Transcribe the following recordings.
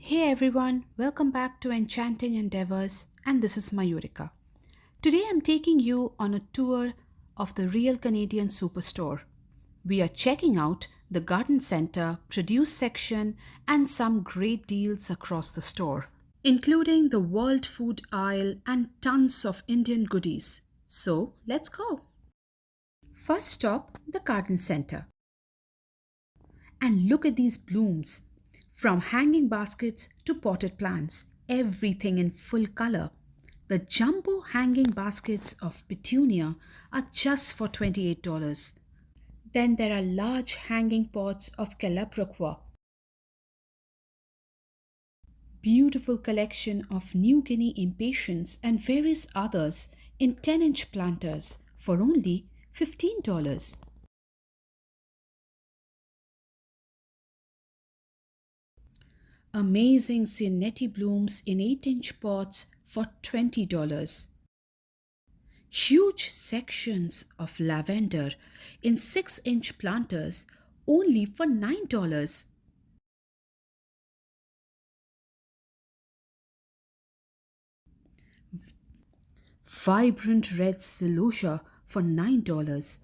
Hey everyone, welcome back to Enchanting Endeavors, and this is Mayurika. Today I'm taking you on a tour of the Real Canadian Superstore. We are checking out the garden center, produce section, and some great deals across the store, including the world food aisle and tons of Indian goodies. So let's go. First stop, the garden center. And look at these blooms. From hanging baskets to potted plants, everything in full color. The jumbo hanging baskets of petunia are just for $28. Then there are large hanging pots of calabraquois. Beautiful collection of New Guinea impatiens and various others in 10-inch planters for only $15. Amazing Cinetti blooms in 8-inch pots for $20. Huge sections of lavender in 6-inch planters only for $9. Vibrant red celosia for $9.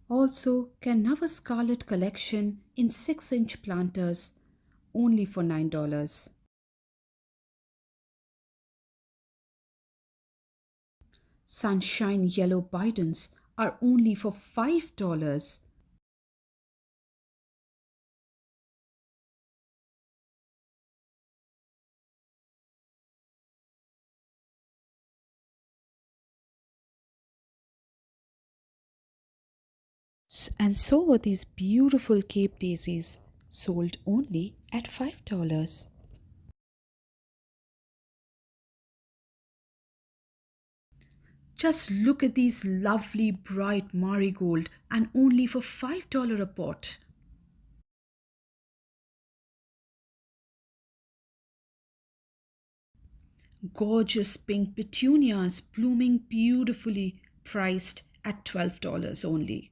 Also, Canava Scarlet collection in 6-inch planters only for $9. Sunshine yellow bidens are only for $5. And so were these beautiful Cape daisies, sold only at $5. Just look at these lovely bright marigold and only for $5 a pot. Gorgeous pink petunias blooming beautifully, priced at $12 only.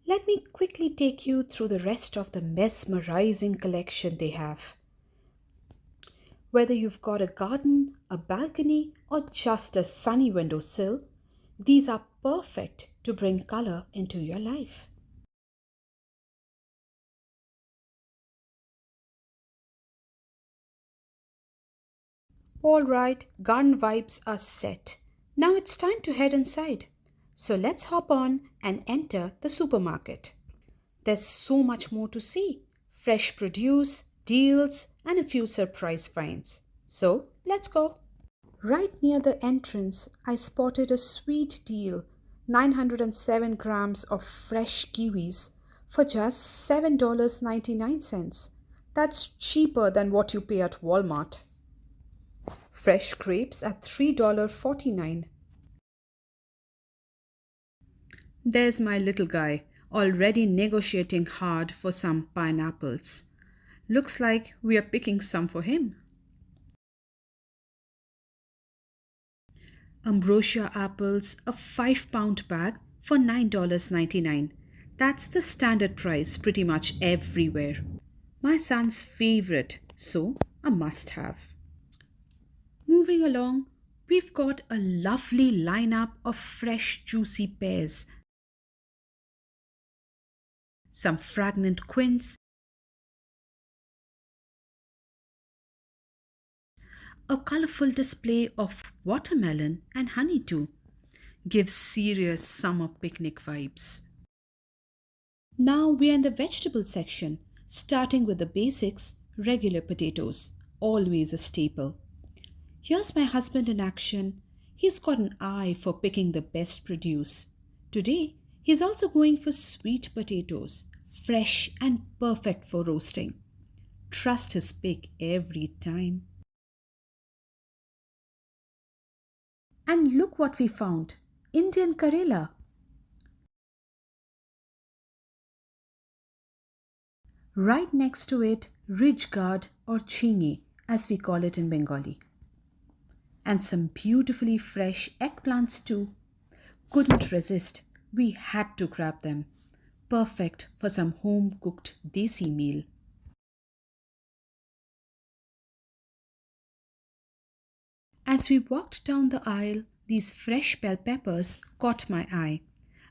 Let me quickly take you through the rest of the mesmerizing collection they have. Whether you've got a garden, a balcony, or just a sunny windowsill, these are perfect to bring color into your life. Alright, garden vibes are set. Now it's time to head inside. So let's hop on and enter the supermarket. There's so much more to see: fresh produce, deals, and a few surprise finds. So let's go. Right near the entrance, I spotted a sweet deal: 907 grams of fresh kiwis for just $7.99. That's cheaper than what you pay at Walmart. Fresh grapes at $3.49. There's my little guy, already negotiating hard for some pineapples. Looks like we are picking some for him. Ambrosia apples, a 5-pound bag for $9.99. That's the standard price pretty much everywhere. My son's favorite, so a must have. Moving along, we've got a lovely lineup of fresh, juicy pears, some fragrant quince, a colorful display of watermelon and honey too. Gives serious summer picnic vibes. Now we are in the vegetable section, starting with the basics: regular potatoes, always a staple. Here's my husband in action. He's got an eye for picking the best produce. Today, he's also going for sweet potatoes, fresh and perfect for roasting. Trust his pick every time. And look what we found: Indian Karela. Right next to it, ridge gourd or chingi, as we call it in Bengali. and some beautifully fresh eggplants too. Couldn't resist. We had to grab them. Perfect for some home cooked desi meal. As we walked down the aisle, these fresh bell peppers caught my eye.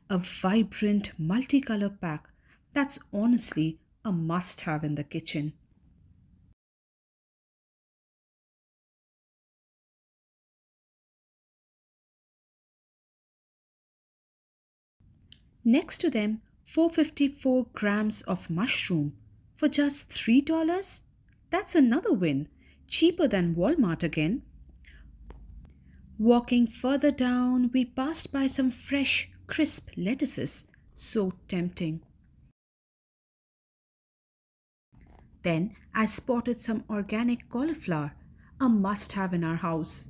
A vibrant multicolor pack that's honestly a must have in the kitchen. Next to them, 454 grams of mushroom for just $3. That's another win. Cheaper than Walmart again. Walking further down, we passed by some fresh, crisp lettuces. So tempting. Then I spotted some organic cauliflower, a must have in our house.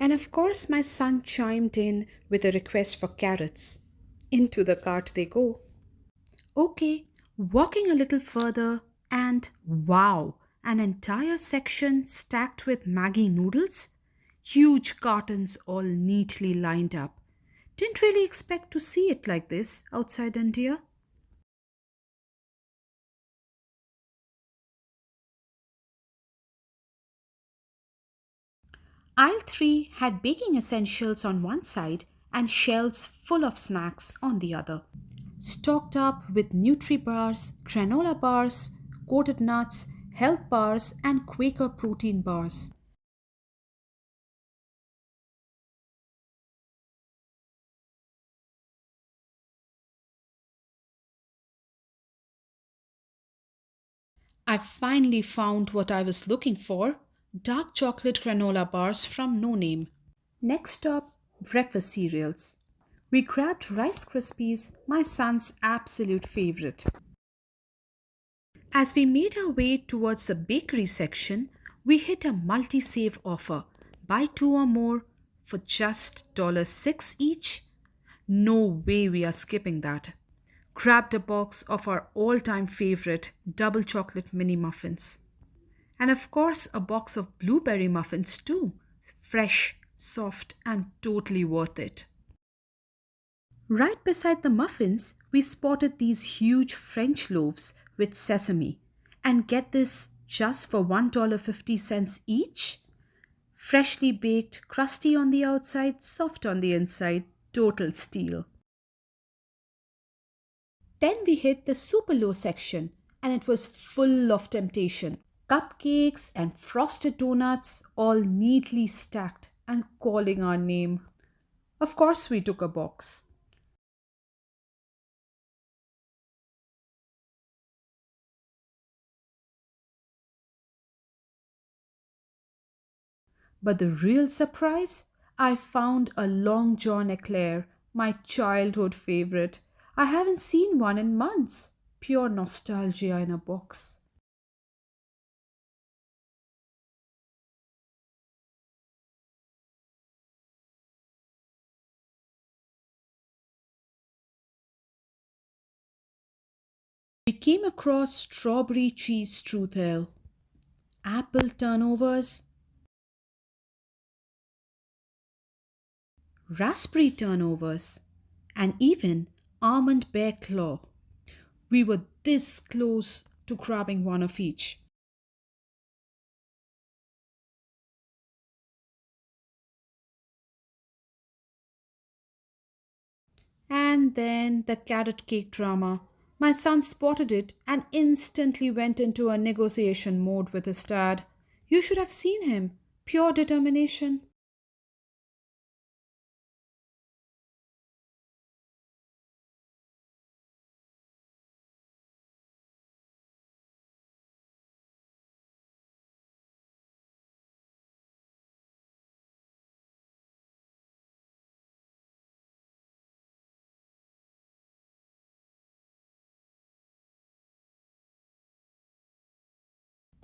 And of course, my son chimed in with a request for carrots. Into the cart they go. Okay, walking a little further, and wow, an entire section stacked with Maggi noodles. Huge cartons all neatly lined up. Didn't really expect to see it like this outside India. Aisle 3 had baking essentials on one side and shelves full of snacks on the other. Stocked up with Nutribars, granola bars, coated nuts, health bars, and Quaker protein bars. I finally found what I was looking for: dark chocolate granola bars from No Name. Next stop, breakfast cereals. We grabbed Rice Krispies, my son's absolute favorite. As we made our way towards the bakery section, we hit a multi save offer: buy two or more for just $6 each. No way we are skipping that. Grabbed a box of our all time favorite double chocolate mini muffins. And of course, a box of blueberry muffins too. Fresh, soft, and totally worth it. Right beside the muffins, we spotted these huge French loaves with sesame. And get this, just for $1.50 each? Freshly baked, crusty on the outside, soft on the inside, total steal. Then we hit the super low section, and it was full of temptation. Cupcakes and frosted donuts, all neatly stacked and calling our name. Of course, we took a box. But the real surprise? I found a Long John eclair, my childhood favorite. I haven't seen one in months. Pure nostalgia in a box. We came across strawberry cheese strudel, apple turnovers, raspberry turnovers, and even almond bear claw. We were this close to grabbing one of each. And then the carrot cake drama. My son spotted it and instantly went into a negotiation mode with his dad. You should have seen him. Pure determination.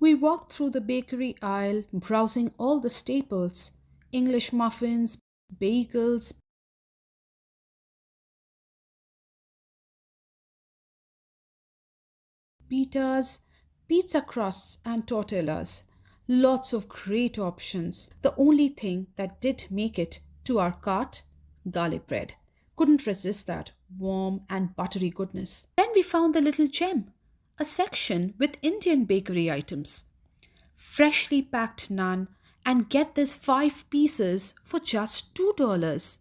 We walked through the bakery aisle, browsing all the staples: English muffins, bagels, pitas, pizza crusts, and tortillas. Lots of great options. The only thing that did make it to our cart, garlic bread. Couldn't resist that warm and buttery goodness. Then we found the little gem, a section with Indian bakery items. Freshly packed naan, and get this 5 pieces for just $2.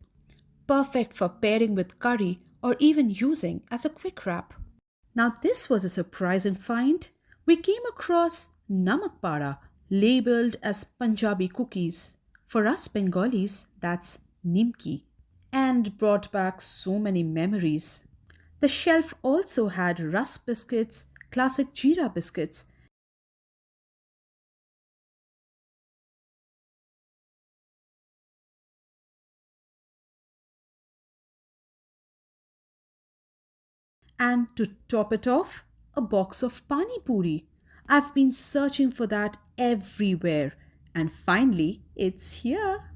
Perfect for pairing with curry or even using as a quick wrap. Now, this was a surprising find. We came across namak para labeled as Punjabi cookies. For us Bengalis, that's nimki, and brought back so many memories. The shelf also had rusk biscuits, classic jeera biscuits, and to top it off, a box of pani puri. I've been searching for that everywhere, and finally, it's here.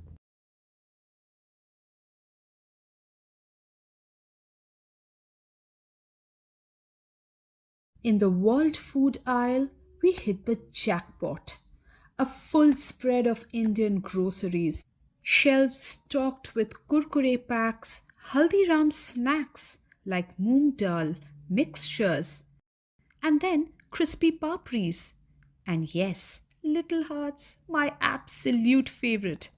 In the world food aisle, we hit the jackpot. A full spread of Indian groceries, shelves stocked with kurkure packs, Haldiram snacks like moong dal, mixtures, and then crispy papris. And yes, little hearts, my absolute favorite.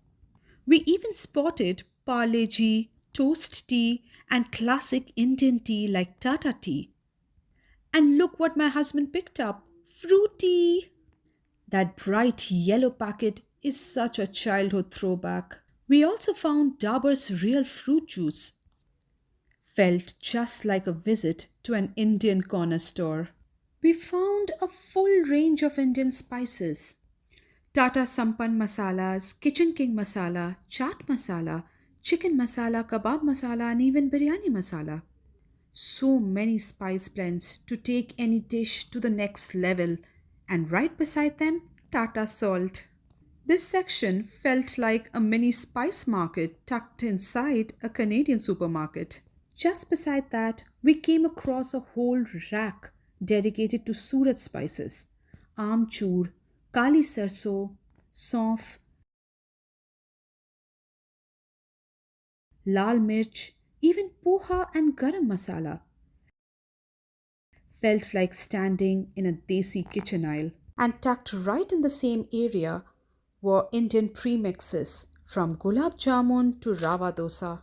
We even spotted Parle G, toast tea, and classic Indian tea like Tata Tea. And look what my husband picked up, Fruity! That bright yellow packet is such a childhood throwback. We also found Dabur's real fruit juice. Felt just like a visit to an Indian corner store. We found a full range of Indian spices. Tata Sampan masalas, Kitchen King masala, chaat masala, chicken masala, kebab masala, and even biryani masala. So many spice blends to take any dish to the next level, and right beside them, Tata Salt. This section felt like a mini spice market tucked inside a Canadian supermarket. Just beside that, we came across a whole rack dedicated to Surat spices. Amchur, Kali Sarso, Saunf, Lal Mirch, even poha and garam masala. Felt like standing in a desi kitchen aisle. And tucked right in the same area were Indian premixes from gulab jamun to rava dosa.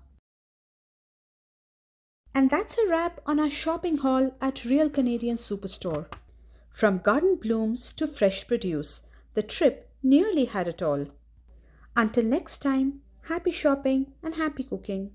And that's a wrap on our shopping haul at Real Canadian Superstore. From garden blooms to fresh produce, the trip nearly had it all. Until next time, happy shopping and happy cooking.